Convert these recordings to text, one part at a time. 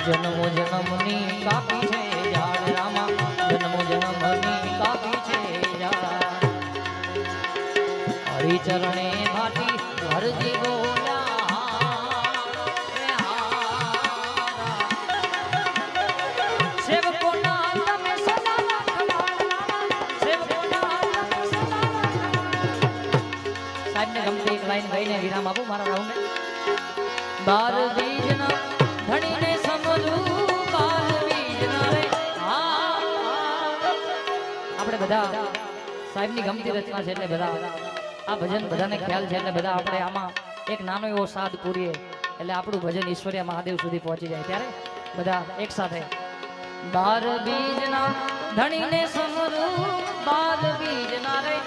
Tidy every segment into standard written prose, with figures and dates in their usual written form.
જન્મો જન્મની કાપી છે ઝાડ રામા, જન્મો જન્મની કાપી છે ઝાડ. હરિચરણે ભાટી હરજી બોલ્યા સેવકોના તમે સદા સાહેબ ને ગમતી એક લાઈન ગાઈને વિરામ આપું મારા રાઉન્ડ. બાર બીજના ધણીને સમજવું બાર બીજના રે. આપણે બધા સાહેબની ગમતી રચના છે એટલે બધા આ ભજન બધાને ખ્યાલ છે એટલે બધા આપણે આમાં એક નાનો એવો સાદ પૂરીએ એટલે આપણું ભજન ઈશ્વરીય મહાદેવ સુધી પહોંચી જાય. ત્યારે બધા એક સાથે બાર બીજના ધણીને સમજવું બાર બીજના રે.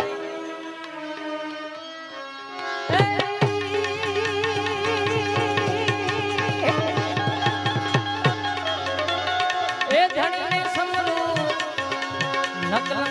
નકલ